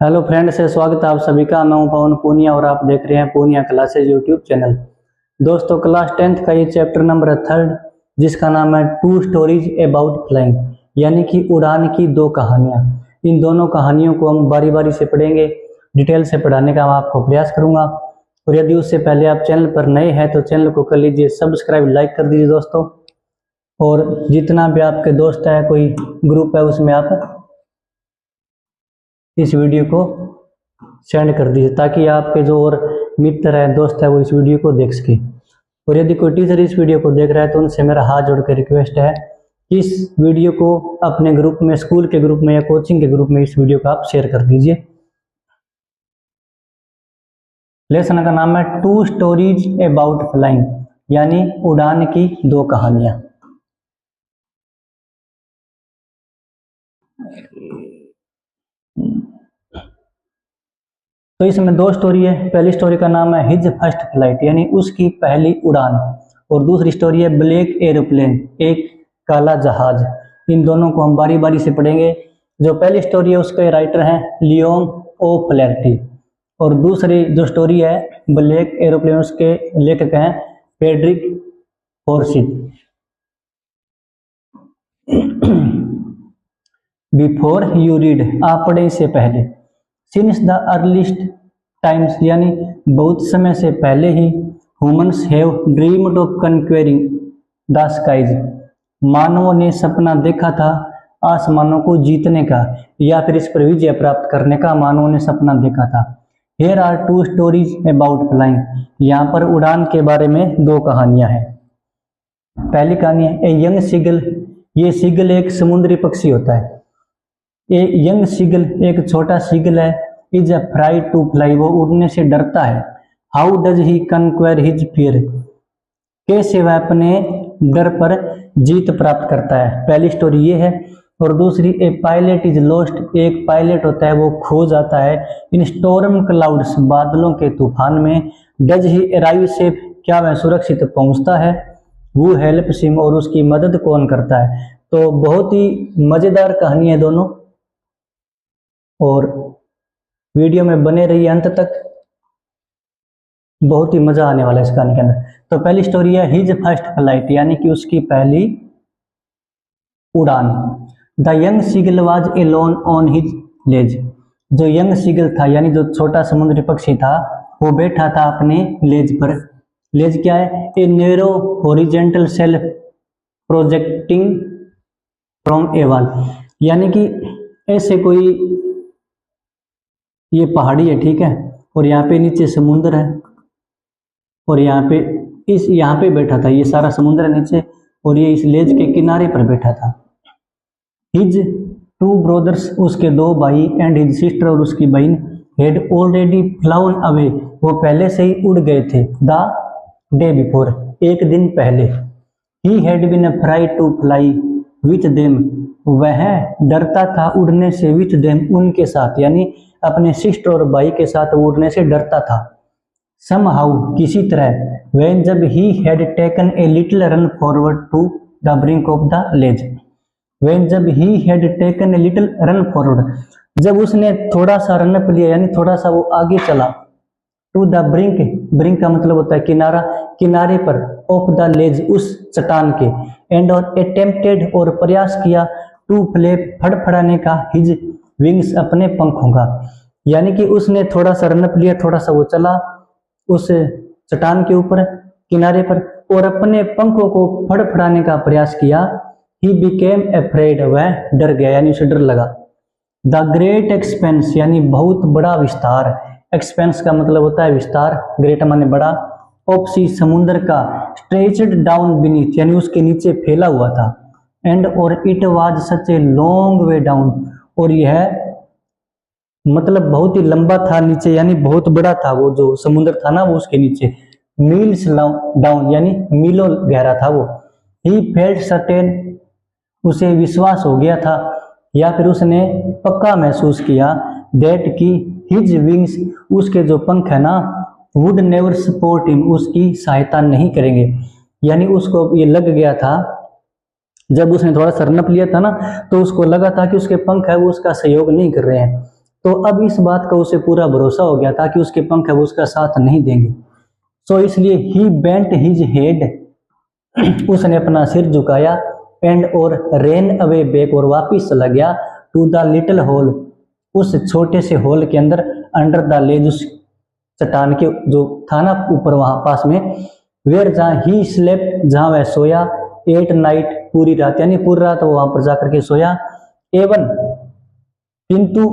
Hello friends, से स्वागत है आप सभी का। मैं हूं पवन पूनिया और आप देख रहे हैं पूनिया क्लासेज यूट्यूब चैनल। दोस्तों, क्लास 10th का ये चैप्टर नंबर है 3rd, जिसका नाम है टू स्टोरीज अबाउट फ्लाइंग, यानी कि उड़ान की दो कहानियां। इन दोनों कहानियों को हम बारी बारी से पढ़ेंगे, डिटेल से पढ़ाने का मैं आपको प्रयास करूंगा। और यदि उससे पहले आप चैनल पर नए हैं तो चैनल को कर लीजिए सब्सक्राइब, लाइक कर दीजिए दोस्तों। और जितना भी आपके दोस्त है, कोई ग्रुप है, उसमें आप इस वीडियो को सेंड कर दीजिए ताकि आपके जो और मित्र है, दोस्त है, वो इस वीडियो को देख सके। और यदि कोई टीचर इस वीडियो को देख रहा है तो उनसे मेरा हाथ जोड़ कर रिक्वेस्ट है कि इस वीडियो को अपने ग्रुप में, स्कूल के ग्रुप में या कोचिंग के ग्रुप में इस वीडियो को आप शेयर कर दीजिए। लेसन का नाम है टू स्टोरीज अबाउट फ्लाइंग, यानी उड़ान की दो कहानियां। तो इसमें दो स्टोरी है। पहली स्टोरी का नाम है हिज फर्स्ट फ्लाइट, यानी उसकी पहली उड़ान। और दूसरी स्टोरी है ब्लैक एरोप्लेन, एक काला जहाज। इन दोनों को हम बारी बारी से पढ़ेंगे। जो पहली स्टोरी है उसके राइटर हैं लियोन ओ फ्लैटी, और दूसरी जो स्टोरी है ब्लैक एरोप्लेन, उसके लेखक हैं Frederick Forsyth. Before you read, आप पढ़े इससे पहले। सिंस द अर्लीस्ट टाइम्स, यानी बहुत समय से पहले ही, humans have dreamed of conquering the skies, मानवों ने सपना देखा था आसमानों को जीतने का, या फिर इस पर विजय प्राप्त करने का मानवों ने सपना देखा था। Here are two stories about flying, यहाँ पर उड़ान के बारे में दो कहानियां हैं। पहली कहानी है ए यंग सीगल। ये सीगल एक समुद्री पक्षी होता है। ए यंग सीगल, एक छोटा सीगल है, इज अफ्राइड टू फ्लाई, वो उड़ने से डरता है। How does he conquer his fear, कैसे वह अपने डर पर जीत प्राप्त करता है। पहली स्टोरी ये है। और दूसरी ए पायलट इज लॉस्ट, एक पायलट होता है वो खो जाता है। इन स्टॉर्म क्लाउड्स, बादलों के तूफान में। डज ही अराइव सेफ, क्या वह सुरक्षित पहुंचता है। वो हेल्प हिम, और उसकी मदद कौन करता है। तो बहुत ही मजेदार कहानी है दोनों, और वीडियो में बने रहिए अंत तक, बहुत ही मजा आने वाला है इस कहानी के अंदर। तो पहली स्टोरी है हिज फर्स्ट फ्लाइट, यानी कि उसकी पहली उड़ान। The young seagull was alone on his ledge, जो यंग सीगल था, यानी जो छोटा समुद्री पक्षी था, वो बैठा था अपने लेज पर। लेज क्या है? A narrow horizontal shelf projecting from a wall, यानी कि ऐसे कोई, ये पहाड़ी है, ठीक है, और यहाँ पे नीचे समुद्र है, और यहाँ पे बैठा था। ये सारा समुद्र है नीचे, और ये इस लेज के किनारे पर बैठा था। हिज टू ब्रदर्स, उसके दो भाई, एंड हिज सिस्टर, और उसकी बहन, हैड ऑलरेडी फ्लाउन अवे, वो पहले से ही उड़ गए थे। द डे बिफोर, एक दिन पहले। He had been afraid to fly with them, वह डरता था उड़ने से, विथ देम, उनके साथ, यानी अपने सिस्टर और भाई के साथ वो उड़ने से डरता था। समहाउ, किसी तरह, when जब he had taken a little run forward to the brink of the ledge, when जब he had taken a little run forward, जब उसने थोड़ा सा रन अप लिया, यानी थोड़ा सा वो आगे चला, टू द ब्रिंक, ब्रिंक का मतलब होता है किनारा, किनारे पर, ऑफ द लेज, उस चट्टान के, एंड और अटेम्प्टेड, और प्रयास किया, टू फ्लैप, फड़फड़ाने का, हिज विंग्स, अपने पंखों का, यानी कि उसने थोड़ा सा रन अप लिया, थोड़ा सा वो चला उस चट्टान के ऊपर, किनारे पर, और अपने पंखों को फड़फड़ाने का प्रयास किया। ही बिकेम अफ्रेड, वह डर गया, यानी उसे डर लगा। द ग्रेट एक्सपेंस, यानी बहुत बड़ा विस्तार, एक्सपेंस का मतलब होता है विस्तार, ग्रेट माने बड़ा, ऑफ सी, समुद्र का, स्ट्रेचड डाउन बीनीथ, यानी उसके नीचे फैला हुआ था, एंड और it was such a long way down, और यह मतलब बहुत ही लंबा था नीचे, यानी बहुत बड़ा था वो जो समुद्र था ना, वो उसके नीचे, मील्स डाउन, यानी मीलों गहरा था वो। ही फेल्ट सर्टेन, उसे विश्वास हो गया था, या फिर उसने पक्का महसूस किया, दैट की हिज विंग्स, उसके जो पंख है ना, वुड नेवर सपोर्ट हिम, उसकी सहायता नहीं करेंगे, यानी उसको ये लग गया था, जब उसने थोड़ा सा रन अप लिया था ना, तो उसको लगा था कि उसके पंख है वो उसका सहयोग नहीं कर रहे हैं। तो अब इस बात का उसे पूरा भरोसा हो गया था कि उसके पंख अब उसका साथ नहीं देंगे। सो इसलिए ही बेंट हिज हेड, उसने अपना सिर झुकाया, एंड और रेन अवे बैक, और वापिस चला गया, टू द लिटिल होल, उस छोटे से होल के अंदर, अंडर द लेज, उस चट्टान के जो था ना ऊपर वहां पास में, वेयर जहां ही स्लेप्ट, जहां वह सोया, एट नाइट, पूरी रात, यानी पूरी रात वो वहां पर जाकर के सोया, एवन किंतु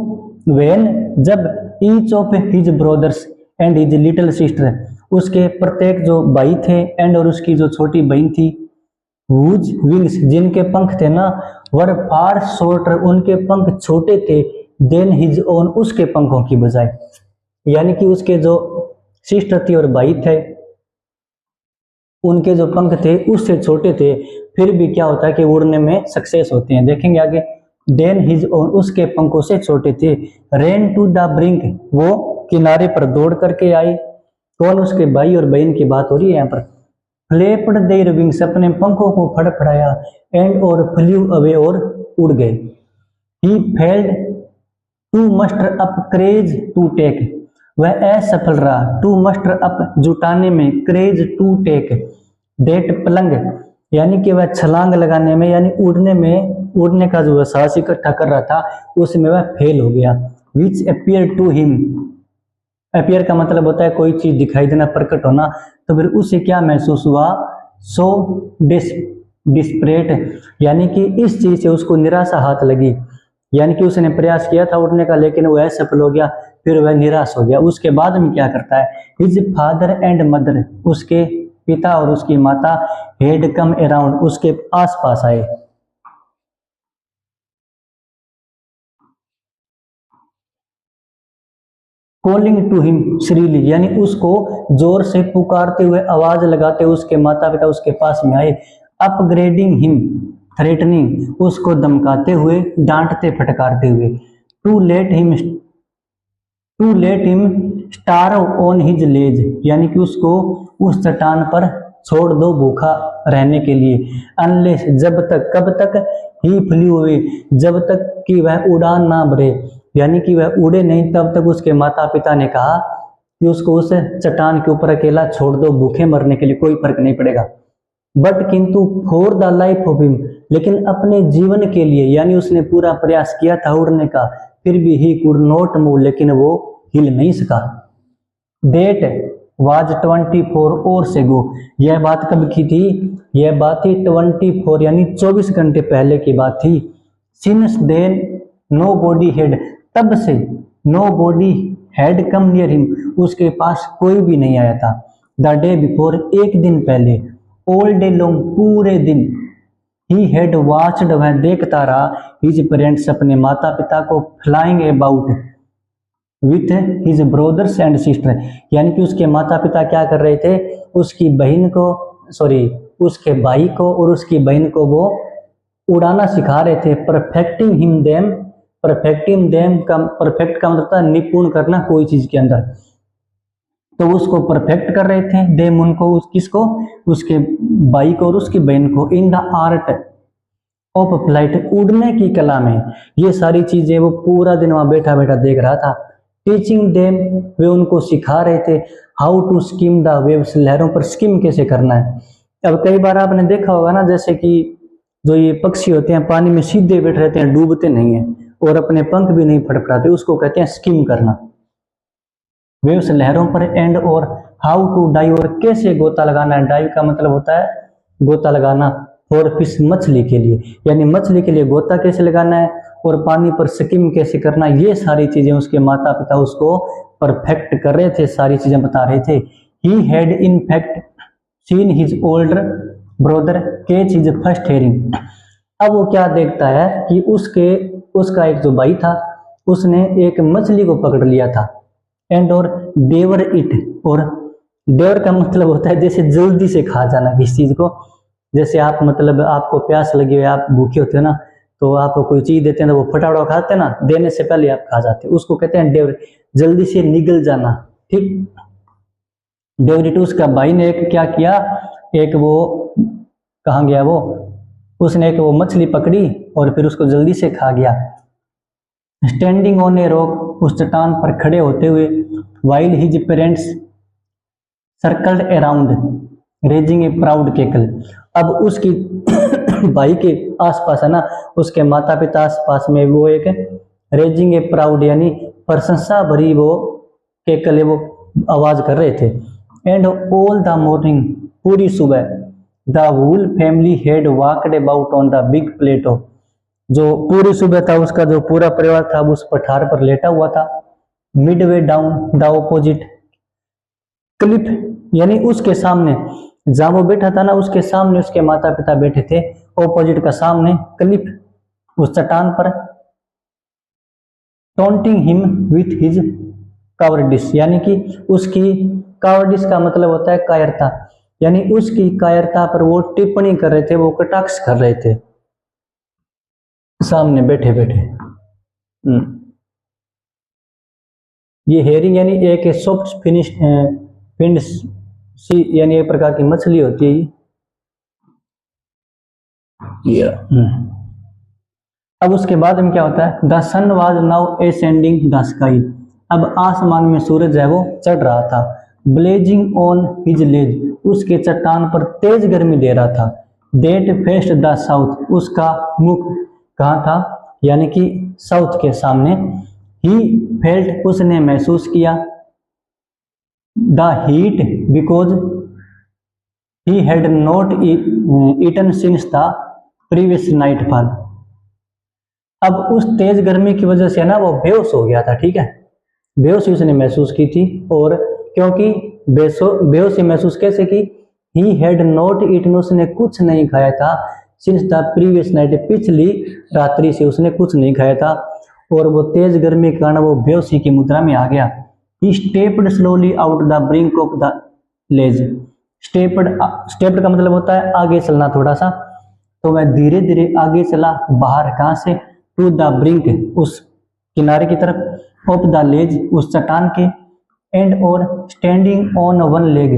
वेन, जब each of his brothers and his little sister, उसके प्रत्येक जो भाई थे एंड और उसकी जो छोटी बहन थी, whose wings, जिनके पंख थे ना, वर फार शॉर्टर, उनके पंख छोटे थे, देन हिज ओन, उसके पंखों की बजाय, यानी कि उसके जो सिस्टर थी और भाई थे उनके जो पंख थे उससे छोटे थे, फिर भी क्या होता है कि उड़ने में सक्सेस होते हैं, देखेंगे आगे। देन हिज ओन, उसके पंखों से छोटे थे, रेन टू द ब्रिंक, वो किनारे पर दौड़ करके आई, कौन, उसके भाई और बहन की बात हो रही है यहाँ पर। फ्लेप्ड देयर विंग्स, अपने पंखों को फड़फड़ाया, एंड और फ्ल्यू अवे, और उड़ गए। He failed to muster up courage to take, वह असफल रहा, टू मस्टर अप, जुटाने में, courage to take, that plunge, यानी कि वह छलांग लगाने में, यानी उड़ने में, उड़ने का जो साहस इकट्ठा कर रहा था उसमें वह फेल हो गया। विच अपियर टू हिम, अपियर का मतलब होता है कोई चीज दिखाई देना, प्रकट होना, तो फिर उसे क्या महसूस हुआ, सो डिस्परेट, यानी कि इस चीज से उसको निराशा हाथ लगी, यानी कि उसने प्रयास किया था उड़ने का लेकिन वह असफल हो गया, फिर वह निराश हो गया। उसके बाद में क्या करता है, हिज फादर एंड मदर, उसके पिता और उसकी माता, हेड कम अराउंड, उसके आसपास आए। कॉलिंग टू हिम श्रीली, यानी उसको जोर से पुकारते हुए, आवाज लगाते हुए उसके माता पिता उसके पास में आए। अपग्रेडिंग हिम थ्रेटनिंग, उसको धमकाते हुए, डांटते फटकारते हुए। To let him starve on his ledge, यानी कि उसको उस चट्टान पर छोड़ दो भूखा रहने के लिए। अनलेस, जब तक, कब तक, ही फ्लू अवे, जब तक कि वह उड़ान ना भरे, यानी कि वह उड़े नहीं तब तक उसके माता पिता ने कहा कि उसको उस चट्टान के ऊपर अकेला छोड़ दो भूखे मरने के लिए, कोई फर्क नहीं पड़ेगा। बट किंतु for the life of him, लेकिन अपने जीवन के लिए, यानी उसने पूरा प्रयास किया था उड़ने का, फिर भी ही कुड नॉट मूव, लेकिन वो हिल नहीं सका। डेट वाज 24 hours ago, यह बात कब की थी, यह बात थी 24 यानी 24 घंटे पहले की बात थी। Since then nobody had, तब से nobody had come near him, उसके पास कोई भी नहीं आया था। द डे बिफोर, एक दिन पहले, ऑल डे लॉन्ग, पूरे दिन, ही हैड वॉच्ड, वह देखता रहा, हिज पेरेंट्स, अपने माता पिता को, flying about with his brothers and sister, यानी कि उसके माता पिता क्या कर रहे थे, उसकी बहन को, उसके भाई को और उसकी बहन को वो उड़ाना सिखा रहे थे। Perfecting him them, perfecting them का, परफेक्ट का मतलब था निपुण करना कोई चीज के अंदर, तो उसको परफेक्ट कर रहे थे। देम, उनको, किसको, उसके भाई को और उसकी बहन को। In the art of flight, उड़ने की कला में। ये सारी चीजें वो पूरा दिन वहां बैठा बैठा देख रहा था। टीचिंग देम, वे उनको सिखा रहे थे। How to skim the waves, लहरों पर स्किम कैसे करना है। अब कई बार आपने देखा होगा ना, जैसे कि जो ये पक्षी होते हैं पानी में सीधे बैठ रहते हैं, डूबते नहीं है और अपने पंख भी नहीं फड़फड़ाते, उसको कहते हैं स्किम करना। वेव्स, लहरों पर। एंड और हाउ टू डाइव, और कैसे गोता लगाना है। डाइव का मतलब होता है गोता लगाना। फॉर फिश, मछली के लिए, यानी मछली के लिए गोता कैसे लगाना है और पानी पर स्किम कैसे करना, ये सारी चीजें उसके माता पिता उसको परफेक्ट कर रहे थे, सारी चीजें बता रहे थे। He had in fact seen his older brother catch his first herring. अब वो क्या देखता है कि उसका एक जो भाई था उसने एक मछली को पकड़ लिया था। एंड और डेवर इट, और डेवर का मतलब होता है जैसे जल्दी से खा जाना किसी चीज को। जैसे आप, मतलब आपको प्यास लगी हुई, आप भूखे होते हो ना, तो आपको कोई चीज देते हैं तो वो फटाफट खाते हैं ना, देने से पहले आप खा जाते हैं, उसको कहते हैं डेवर, जल्दी से निगल जाना। ठीक, डेवरिटूस का भाई ने एक क्या किया, एक वो कहाँ गया वो, उसने एक वो मछली पकड़ी और फिर उसको जल्दी से खा गया। स्टैंडिंग ऑन ए रॉक, उस चट्टान पर खड़े होते हुए, while his parents circled around raising a proud cackle. अब उसकी भाई के आसपास है ना, उसके माता पिता आसपास में वो एक रेजिंग ए प्राउड यानी प्रशंसा भरी वो केकल वो आवाज कर रहे थे। एंड ऑल द मॉर्निंग, पूरी सुबह, the whole family had walked about on the big plateau, जो पूरी सुबह था उसका जो पूरा परिवार था उस पठार पर लेटा हुआ था। Midway down the opposite Cliff, यानी उसके सामने जहां वो बैठा था ना, उसके सामने उसके माता पिता बैठे थे, ऑपोजिट का सामने क्लिफ, उस चट्टान पर। Taunting him with his cowardice, यानी कि उसकी कावर्डिस का मतलब होता है कायरता, यानी उसकी कायरता पर वो टिप्पणी कर रहे थे, वो कटाक्ष कर रहे थे सामने बैठे बैठे। ये हेरिंग यानी एक सॉफ्ट फिनिश फिंड सी, यानी एक प्रकार की मछली होती है ये। अब उसके बाद में क्या होता है, the sun was now ascending the sky, अब आसमान में सूरज है वो चढ़ रहा था। ब्लेजिंग ऑन हिज लेज, उसके चट्टान पर तेज गर्मी दे रहा था। देट फेस्ड द साउथ, उसका मुख कहाँ था, यानी कि साउथ के सामने। ही फेल्ट, उसने महसूस किया, the heat because he had not eaten since the previous nightfall. अब उस तेज गर्मी की वजह से ना वो बेहोश हो गया था, ठीक है, बेहोशी उसने महसूस की थी। और क्योंकि बेहोशी महसूस कैसे की, ही हैड नॉट ईटन, उसने कुछ नहीं खाया था, सिंस द प्रीवियस नाइट, पिछली रात्रि से उसने कुछ नहीं खाया था, और वो तेज गर्मी के कारण वो बेहोशी की मुद्रा में आ गया। He stepped slowly out the brink of the ledge, stepped का मतलब होता है आगे चलना थोड़ा सा, तो मैं धीरे धीरे आगे चला, बाहर कहाँ से, टू द ब्रिंक, उस किनारे की तरफ, ऑफ द लेज, उस चट्टान के, एंड और स्टैंडिंग ऑन वन लेग,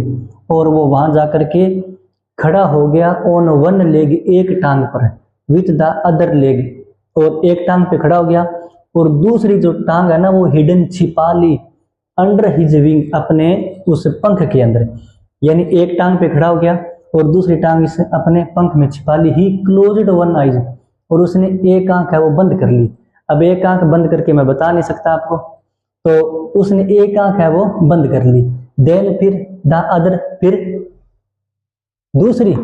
और वो वहां जाकर के खड़ा हो गया, ऑन वन लेग, एक टांग पर, विथ द अदर लेग, और एक टांग पे खड़ा हो गया, और दूसरी जो टांग है ना वो हिडन, छिपा ली, अंडर हिज विंग, अपने उस पंख के अंदर, यानी एक टांग पे खड़ा हो गया और दूसरी टांग इस अपने पंख में छिपा ली। ही क्लोज्ड वन आइज, और उसने एक आंख है वो बंद कर ली। अब एक आंख बंद करके मैं बता नहीं सकता आपको, तो उसने एक आंख है वो बंद कर ली। देन फिर द अदर, फिर दूसरी,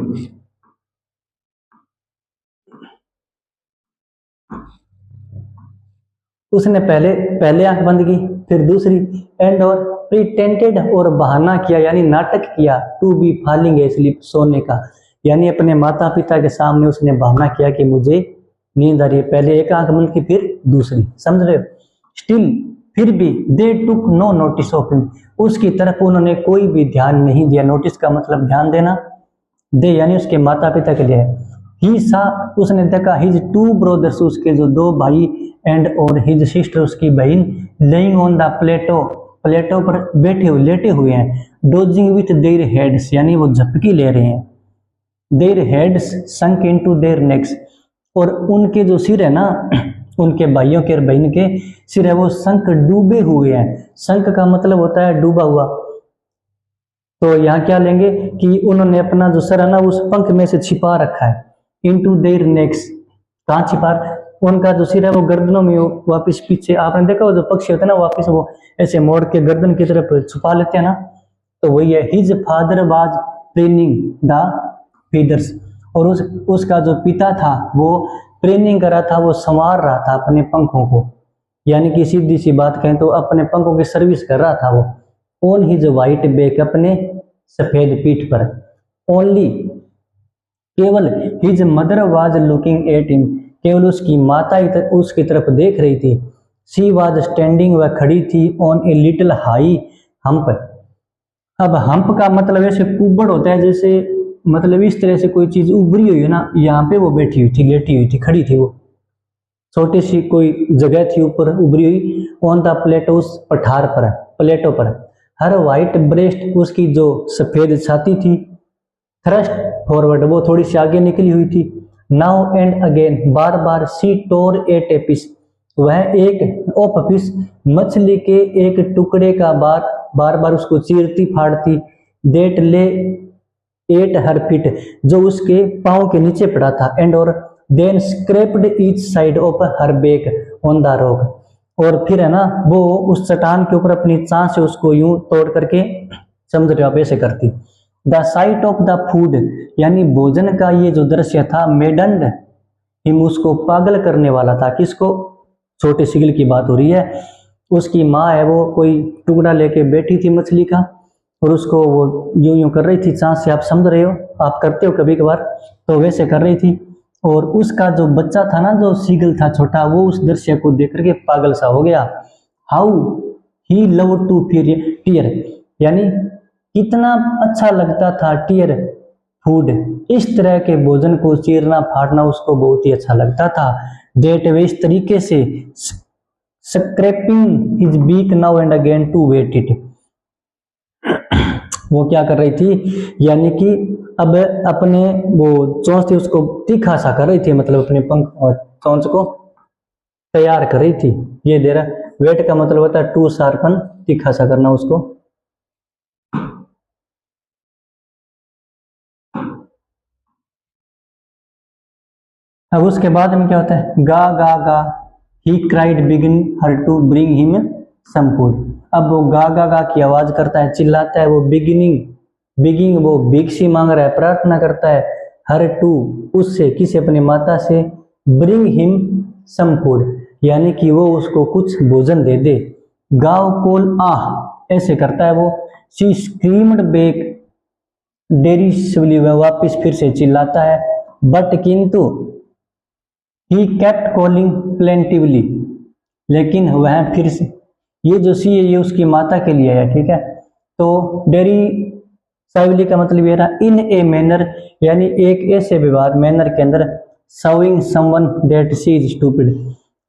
उसने पहले आंख बंद की, फिर दूसरी, एंड और प्रिटेंटेड, और बहाना किया यानी नाटक किया, टू बी फॉलिंग एस्लीप, सोने का, यानी अपने माता पिता के सामने उसने बहाना किया कि मुझे नींद आ रही है, पहले एक आंख बंद की फिर दूसरी, समझ रहे हो। स्टिल, फिर भी, they took no notice of him, उसकी तरफ उन्होंने कोई भी ध्यान नहीं दिया। नोटिस का मतलब ध्यान देना, दे यानी उसके माता पिता के लिए। ही सा, उसने देखा, हिज टू ब्रदर्स, उसके जो दो भाई, एंड और हिज सिस्टर, उसकी बहन, लेइंग ऑन द प्लेटो, प्लेटो पर बैठे हुए, लेटे हुए हैं। डोजिंग विथ देयर हेड्स, यानी वो झपकी ले रहे हैं। Their heads sunk into their next, और उनके जो सिर है ना, उनके भाइयों के और बहन के सिर है वो संक, डूबे हुए हैं। संक का मतलब होता है डूबा हुआ, तो यहाँ क्या लेंगे कि उन्होंने अपना जो सर है ना उस पंख में से छिपा रखा है। इनटू देयर नेक्स, कहाँ छिपा, उनका जो सिर है वो गर्दनों में वापस पीछे, आपने देखा वो जो पक्षी होते हैं ना वापस वो ऐसे मोड़ के गर्दन की तरफ छुपा लेते हैं ना, तो वही है। His father was training the feathers, और उसका जो पिता था वो ट्रेनिंग कर रहा था, वो संवार रहा था अपने पंखों को, यानी कि सीधी सी बात कहें तो अपने पंखों की सर्विस कर रहा था वो। ऑन हिज वाइट बैक, अपने सफेद पीठ पर। ओनली, केवल, his mother was looking at him, केवल उसकी माता उसकी तरफ देख रही थी। शी वाज स्टैंडिंग, वह खड़ी थी, on a little high hump. अब हम्प का मतलब ऐसे कुबड़ होता है, जैसे मतलब इस तरह से कोई चीज उभरी हुई है ना, यहाँ पे वो बैठी हुई थी, लेटी हुई थी, खड़ी थी, वो छोटी सी कोई जगह थी ऊपर उभरी हुई। ऑन द प्लेटो, उस पठार पर, प्लेटो पर। हर वाइट ब्रेस्ट, उसकी जो सफेद छाती थी। थ्रस्ट फॉरवर्ड, वो थोड़ी सी आगे निकली हुई थी। नाउ एंड अगेन, बार बार। सी टोर ए टेपिस, वह एक फिश मछली के एक टुकड़े का बार बार उसको चीरती फाड़ती, that lay at her feet, जो उसके पाँव के नीचे पड़ा था, एंड और then scraped each side of her back on the rock, और फिर है ना वो उस चट्टान के ऊपर अपनी चांच से उसको यूं तोड़ करके, समझ रहे हो आप, ऐसे करती। The site of the food, यानी भोजन का ये जो दृश्य था, मेडन्ड हिम, उसको पागल करने वाला था। किसको? छोटे सिगल की बात हो रही है। उसकी माँ है वो कोई टुकड़ा लेके बैठी थी मछली का, और उसको वो यूं यूं कर रही थी चांच से, आप समझ रहे हो, आप करते हो कभी कभार, तो वैसे कर रही थी। और उसका जो बच्चा था ना, जो सीगल था छोटा, वो उस दृश्य को देख करके पागल सा हो गया। How he love to tear, यानी कितना अच्छा लगता था टीयर फूड, इस तरह के भोजन को चीरना फाड़ना उसको बहुत ही अच्छा लगता था। डेट वे इस तरीके से scraping his beak now and again to whet it, वो क्या कर रही थी, यानी कि अब अपने वो चोंच थी उसको तीखा सा कर रही थी, मतलब अपने पंख और चोंच को तैयार कर रही थी। ये दे रहा, वेट का मतलब होता है टू शार्पन, तीखा सा करना उसको। अब उसके बाद में क्या होता है, गा गा गा he cried begging her to bring him some food. अब वो गा गा गा की आवाज करता है, चिल्लाता है, वो बिगिंग वो भिक्षी मांग रहा है, प्रार्थना करता है, हर टू उससे, किसी अपनी माता से, ब्रिंग हिम सम फूड, यानी कि वो उसको कुछ भोजन दे दे। गाव कोल आह ऐसे करता है वो। शी स्क्रीम्ड बैक डेरिसिवली, वह वापिस फिर से चिल्लाता है, बट किंतु ही केप्ट कॉलिंग प्लेंटिवली, लेकिन वह फिर से, ये जो सी है ये उसकी माता के लिए है, ठीक है। तो डेरी साइवली का मतलब ये रहा, इन ए मैनर, यानी एक ऐसे व्यवहार, मैनर के अंदर, showing someone that she is stupid,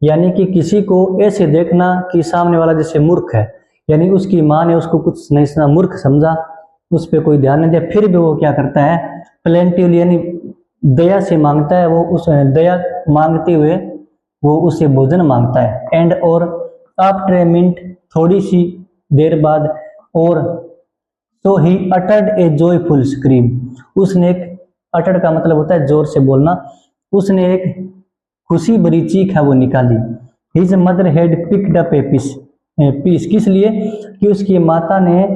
यानी कि किसी को ऐसे देखना कि सामने वाला जैसे मूर्ख है, यानी उसकी माँ ने उसको कुछ नहीं सुना, मूर्ख समझा, उस पर कोई ध्यान नहीं दिया, फिर भी वो क्या करता है, प्लेंटिवली यानी दया से मांगता है, वो उस दया मांगते हुए वो उससे भोजन मांगता है। एंड और आफ्टर ए मिनट, थोड़ी सी देर बाद, और so he uttered a joyful scream, उसने एक, अटर्ड का मतलब होता है जोर से बोलना, उसने एक खुशी भरी चीख है वो निकाली। His mother had picked up a piece, किस लिए, कि उसकी माता ने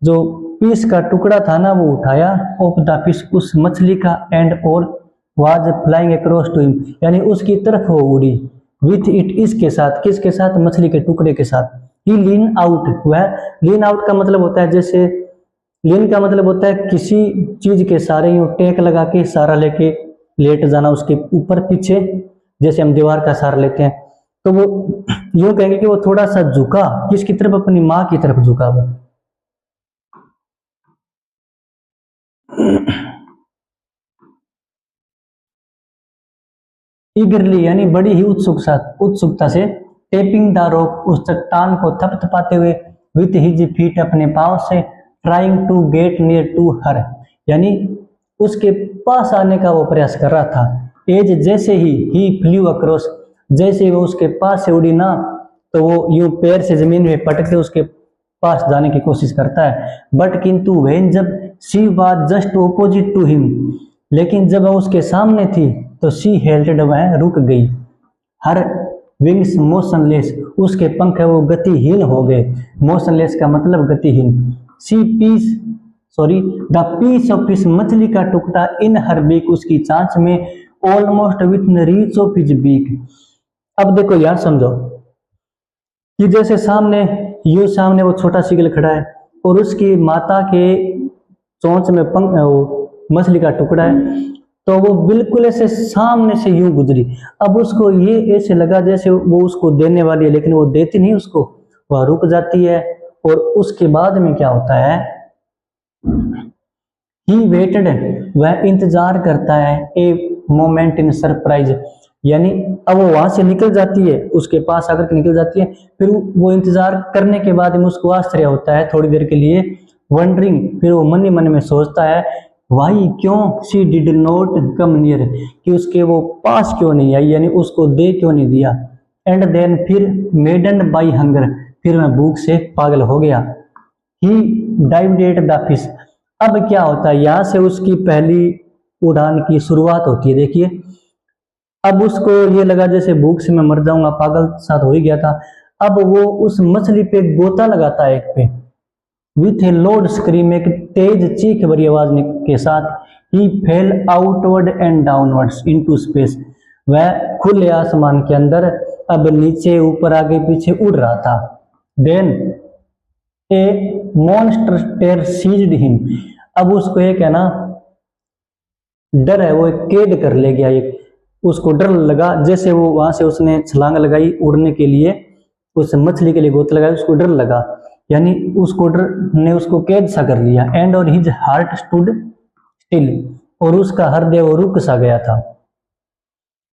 जो पीस का टुकड़ा था ना वो उठाया, ऑफ द फिश, उस मछली का, एंड और was flying across to him, यानी उसकी तरफ वो उड़ी, विथ इट, इसके साथ, किसके साथ, मछली के टुकड़े के साथ। ही लीन आउट, वह लीन आउट का मतलब होता है, जैसे लीन का मतलब होता है किसी चीज के सारे यूं टेक लगा के सहारा लेके लेट जाना उसके ऊपर पीछे, जैसे हम दीवार का सहारा लेते हैं, तो वो यूं कहेंगे कि वो थोड़ा सा झुका, किसकी तरफ, अपनी माँ की तरफ झुका वो। ईगरली यानी बड़ी ही उत्सुकता से, टेपिंग द रॉक, उस चट्टान को थपथपाते हुए, विथ हिज फीट, अपने पांव से, trying to get near to her, यानी उसके पास आने का वो प्रयास कर रहा था। एज जैसे ही फ्लू अक्रॉस, जैसे वो उसके पास से उड़ी ना, तो वो यूं पैर से जमीन में पटकते उसके पास जाने की कोशिश करता है। बट किंतु वह, जब she was just opposite to him, लेकिन जब वह उसके सामने थी तो शी हेल्टेड, वह रुक गई। हर विंग्स मोशनलेस, उसके पंख है वो गतिहीन हो गए। मोशनलेस का मतलब गतिहीन। See piece the piece of fish, मछली का टुकड़ा, इन हर बीक, उसकी चांच में, almost with reach of his beak. अब देखो यार समझो कि जैसे सामने वो छोटा सीगल खड़ा है और उसकी माता के चोंच में पंख, वो मछली का टुकड़ा है, तो वो बिल्कुल ऐसे सामने से यूं गुजरी। अब उसको ये ऐसे लगा जैसे वो उसको देने वाली है, लेकिन वो देती नहीं उसको, वह रुक जाती है। और उसके बाद में क्या होता है, ही वेटेड, वह इंतजार करता है, ए मोमेंट इन सरप्राइज, यानी अब वो वहां से निकल जाती है, उसके पास आकर के निकल जाती है, फिर वो इंतजार करने के बाद में उसको आश्चर्य होता है थोड़ी देर के लिए, वंडरिंग, फिर वो मन ही मन में सोचता है, वाई, क्यों, she did not come near, कि उसके वो पास क्यों नहीं आई, यानी उसको दे क्यों नहीं दिया। एंड देन फिर मेडन बाई हंगर, फिर मैं भूख से पागल हो गया। ही डाइव्ड एट द फिश, अब क्या होता है, यहां से उसकी पहली उड़ान की शुरुआत होती है। देखिए अब उसको ये लगा जैसे भूख से मैं मर जाऊंगा, पागल साथ हो ही गया था। अब वो उस मछली पे गोता लगाता है एक पे, विथ ए लोड स्क्रीम, एक तेज चीख भरी आवाज के साथ। He fell outward and downwards into space, वह खुले आसमान के अंदर अब नीचे ऊपर आगे पीछे उड़ रहा था। देन ए मॉन्स्टर टेर सीज्ड हिम, अब उसको एक है ना डर है, वो एक कैद कर ले गया, एक उसको डर लगा, जैसे वो वहां से उसने छलांग लगाई उड़ने के लिए, उस मछली के लिए गोत लगाई, उसको डर लगा, यानी उसको डर ने उसको कैद सा कर लिया। एंड और हिज हार्ट स्टूड स्टिल, और उसका हृदय वो रुक सा गया था।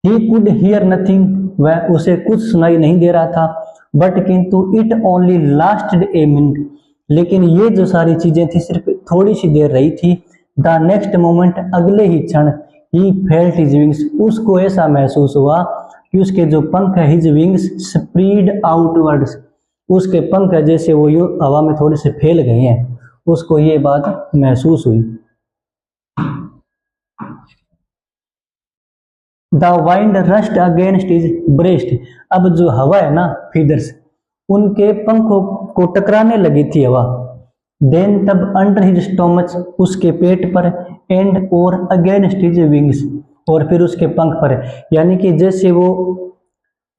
ही कुड हियर नथिंग, वह उसे कुछ सुनाई नहीं दे रहा था। बट किंतु it only lasted a minute, लेकिन ये जो सारी चीजें थी सिर्फ थोड़ी सी देर रही थी। द नेक्स्ट मोमेंट, अगले ही क्षण, ही फेल्ट हिज विंग्स, उसको ऐसा महसूस हुआ कि उसके जो पंख है, हिज विंग्स स्प्रीड आउटवर्ड्स, उसके पंख है जैसे वो यूं हवा में थोड़े से फैल गए हैं, उसको ये बात महसूस हुई। The wind rust against his breast, अब जो हवा है ना, फीदर्स, उनके पंखों को टकराने लगी थी हवा। देन तब अंडर हिज स्टोमच, उसके पेट पर, एंड और अगेंस्ट हिज विंग्स, और फिर उसके पंख पर, यानी कि जैसे वो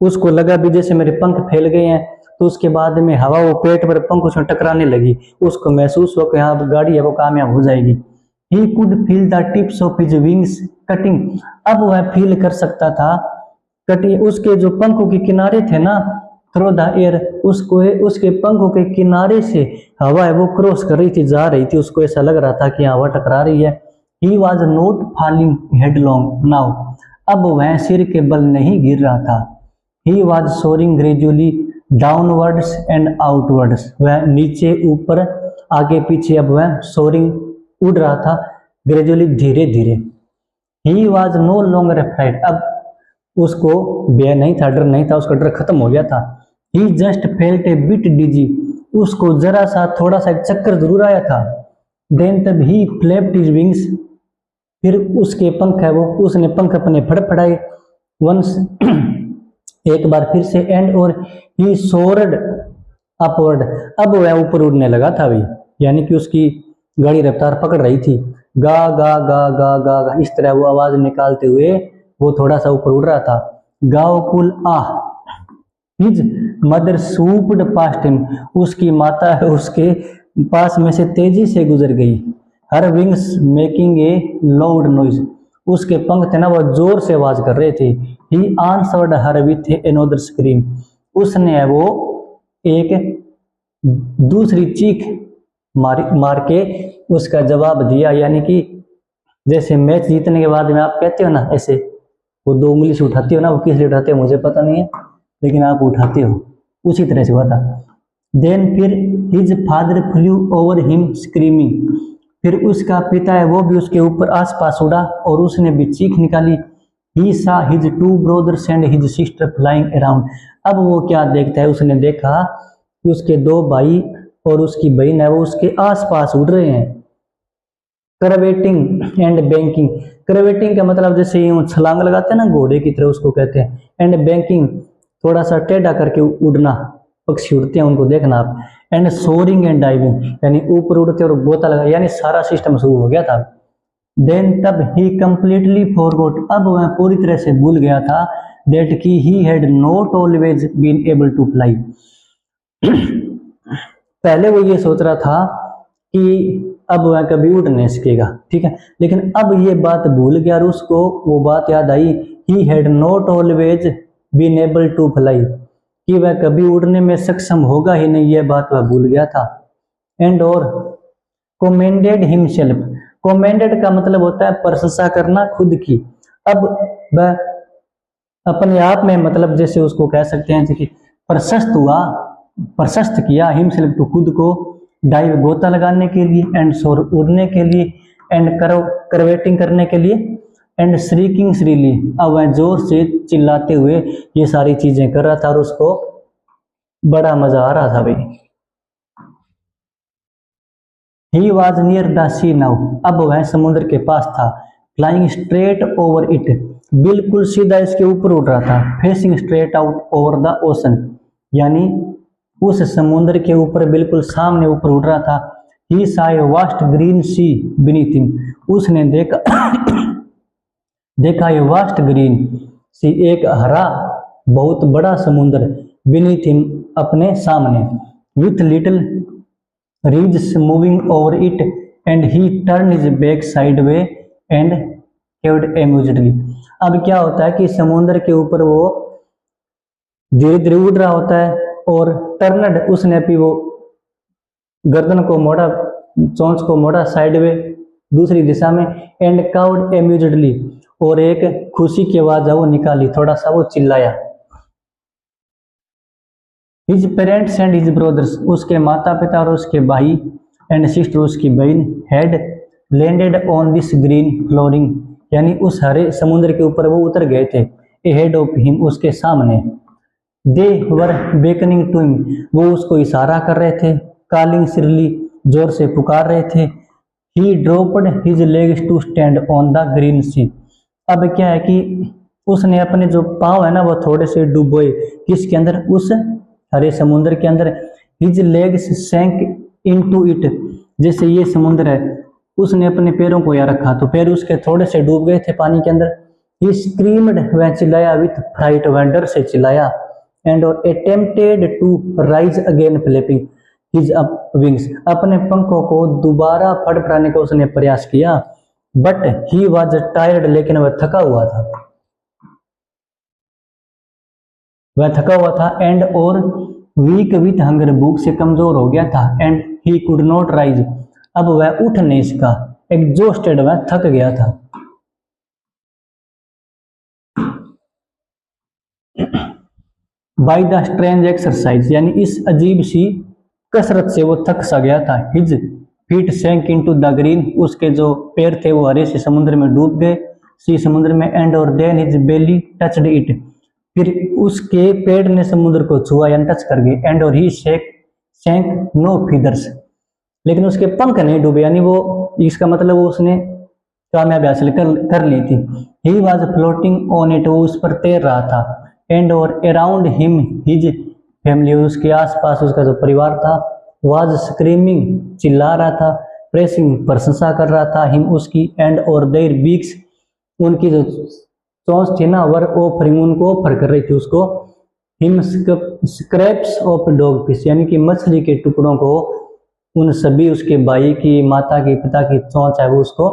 उसको लगा भी जैसे मेरे पंख फैल गए हैं, तो उसके बाद में हवा वो पेट पर पंखों से टकराने लगी, उसको महसूस हुआ कि हाँ गाड़ी है वो कामयाब हो जाएगी। He could feel the tips of his wings cutting, अब वह फील कर सकता था कटिंग, उसके जो पंखों के किनारे थे ना, थ्रू द एयर, उसको उसके पंखों के किनारे से हवा है वो क्रॉस कर रही थी, जा रही थी, उसको ऐसा लग रहा था कि हवा टकरा रही है। He was not falling headlong now, अब वह सिर के बल नहीं गिर रहा था। He was soaring gradually downwards and outwards, वह नीचे ऊपर आगे पीछे, अब वह soaring उड़ रहा था, ग्रेजुअली धीरे धीरे। He was no longer afraid, अब उसको भय नहीं था, डर नहीं था, उसका डर खत्म हो गया था। ही जस्ट फेल्ट ए बिट डिजी, उसको जरा सा थोड़ा सा एक चक्कर जरूर आया था। देन तब ही फ्लैप्ड हिज विंग्स, फिर उसके पंख है वो उसने पंख अपने फड़फड़ाए, वंस एक बार फिर से, एंड और ही सोर्ड अपवर्ड, अब वह ऊपर उड़ने लगा था भाई, यानी कि उसकी गाड़ी रफ्तार पकड़ रही थी। गा गा गा गा गा गा, इस तरह वो आवाज निकालते हुए वो थोड़ा सा ऊपर उड़ रहा था। गाओ कुल आह, हिज मदर सूप्ड पास्ट हिम, उसकी माता है उसके पास में से तेजी से गुजर गई। हर wings making a loud noise, उसके पंख थे ना वो जोर से आवाज कर रहे थे। He answered her with another scream, उसने वो एक दूसरी चीख मार के उसका जवाब दिया, यानी कि जैसे मैच जीतने के बाद में आप कहते हो ना, ऐसे वो दो उंगली से उठाते हो ना, वो किस लिए उठाते हो मुझे पता नहीं है, लेकिन आप उठाते हो, उसी तरह से हुआ था। देन फिर his father flu over him screaming, फिर उसका पिता है वो भी उसके ऊपर आसपास उड़ा और उसने भी चीख निकाली। He saw his two brothers and his sister flying around, अब वो क्या देखता है, उसने देखा कि उसके दो भाई और उसकी बहन है वो उसके आसपास उड़ रहे हैं। करवेटिंग एंड बैंकिंग, करवेटिंग का मतलब जैसे यूं छलांग लगाते हैं ना घोड़े की तरह, उसको कहते हैं। एंड बैंकिंग, थोड़ा सा टेढ़ा करके उड़ना, पक्षी उड़ते हैं उनको देखना आप। एंड सोरिंग एंड डाइविंग, यानी ऊपर उड़ते और गोता लगा, यानी सारा सिस्टम शुरू हो गया था। देन तब ही कंप्लीटली फॉरगॉट, अब वह पूरी तरह से भूल गया था दैट कि he had not always been able to fly, पहले वो ये सोच रहा था कि अब वह कभी उड़ नहीं सकेगा, ठीक है, लेकिन अब ये बात भूल गया और उसको वो बात याद आई, he had not always been able to fly, कि वह कभी उड़ने में सक्षम होगा ही नहीं, यह बात वह भूल गया था। एंड और कमेंडेड हिमसेल्फ, कमेंडेड का मतलब होता है प्रशंसा करना खुद की, अब वह अपने आप में मतलब जैसे उसको कह सकते हैं कि प्रशस्त हुआ, प्रशस्त किया, हिमसेल्फ तो खुद को, डाइव गोता लगाने के लिए, एंड सोर उड़ने के लिए, एंड करवेटिंग करने के लिए, एंड श्रीकिंग श्रीली, अब वह जोर से चिल्लाते हुए ये सारी चीजें कर रहा था और उसको बड़ा मजा आ रहा था भाई। He was near the sea now, अब वह समुद्र के पास था। फ्लाइंग स्ट्रेट ओवर इट, बिल्कुल सीधा इसके ऊपर उड़ रहा था। Facing straight out over the ocean, यानी उस समुद्र के ऊपर बिल्कुल सामने ऊपर उड़ रहा था। ही saw a vast green sea beneath him, उसने देखा ये वास्ट ग्रीन सी, एक हरा बहुत बड़ा समुद्र, beneath him, अपने सामने, with little reeds moving over it, and he turned his back sideway and caved amusedly। अब क्या होता है कि समुद्र के ऊपर वो धीरे धीरे उड़ रहा होता है और टर्नड, उसने भी वो गर्दन को मोड़ा, चोंच को मोड़ा साइडवे दूसरी दिशा में, एंड काउड एम्यूजडली, और एक खुशी की आवाज वो निकाली, थोड़ा सा वो चिल्लाया। His parents and his brothers, उसके माता पिता और उसके भाई, एंड सिस्टर, उसकी बहन, had landed on this green flooring, यानी उस हरे समुद्र के ऊपर वो उतर गए थे। अहेड ऑफ हिम, उसके सामने। दे वर बेकनिंग टू हिम, वो उसको इशारा कर रहे थे। कॉलिंग सिरली, जोर से पुकार रहे थे। He dropped his legs to stand on the green sea, अब क्या है कि उसने अपने जो पांव है ना वो थोड़े से डूबोए किसके अंदर, उस हरे समुद्र के अंदर। हिज लेग्स सैंक इनटू इट, जैसे ये समुद्र है उसने अपने पैरों को यहाँ रखा तो पैर उसके थोड़े से डूब गए थे पानी के अंदर। ही स्क्रीम्ड, वह चिल्लाया, विथ फ्राइट, वह डर से चिल्लाया। And attempted to rise again flapping his up wings, अपने पंखों को दोबारा फड़फड़ाने का उसने प्रयास किया। बट ही वॉज टायर्ड, लेकिन वह थका हुआ था, एंड और वीक विथ हंगर, भूख से कमजोर हो गया था। And he could not rise, अब वह उठ नहीं सका। एग्जॉस्टेड, वह थक गया था। बाय द स्ट्रेंज एक्सरसाइज, यानी इस अजीब सी कसरत से वो थक सा गया था। His feet sank into the green, उसके जो पैर थे वो हरे से समुद्र में डूब गए, सी समुद्र में। एंड और then his belly touched it, फिर उसके पेट ने समुद्र को छुआ यानी टच कर गए। एंड और ही सैंक नो फीदर्स, लेकिन उसके पंख नहीं डूबे, यानी वो, इसका मतलब वो उसने कामयाबी हासिल कर ली थी। He was floating on it, वो उस पर तैर रहा था। एंड और अराउंड हिम हिज फैमिली, उसके आसपास उसका जो परिवार था। वाज स्क्रीमिंग, चिल्ला रहा था। प्रेसिंग, प्रशंसा कर रहा था। हिम, उसकी। एंड और देयर बीक्स, उनकी जो चोंच थी ना, वर ऑफरिंग, उनको ऑफर कर रही थी उसको। Him scraps of dog piece, यानी कि मछली के टुकड़ों को उन सभी उसके भाई की, माता की, पिता की चोंच है वो उसको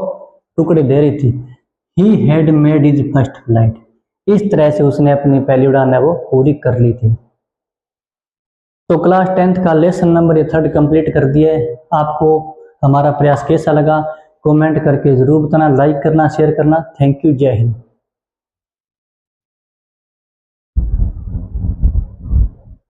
टुकड़े दे रही थी। He had made his first flight, इस तरह से उसने अपनी पहली उड़ान है वो पूरी कर ली थी। तो क्लास 10th का लेसन नंबर ये 3rd कंप्लीट कर दिया है। आपको हमारा प्रयास कैसा लगा कमेंट करके जरूर बताना, लाइक करना, शेयर करना। थैंक यू, जय हिंद।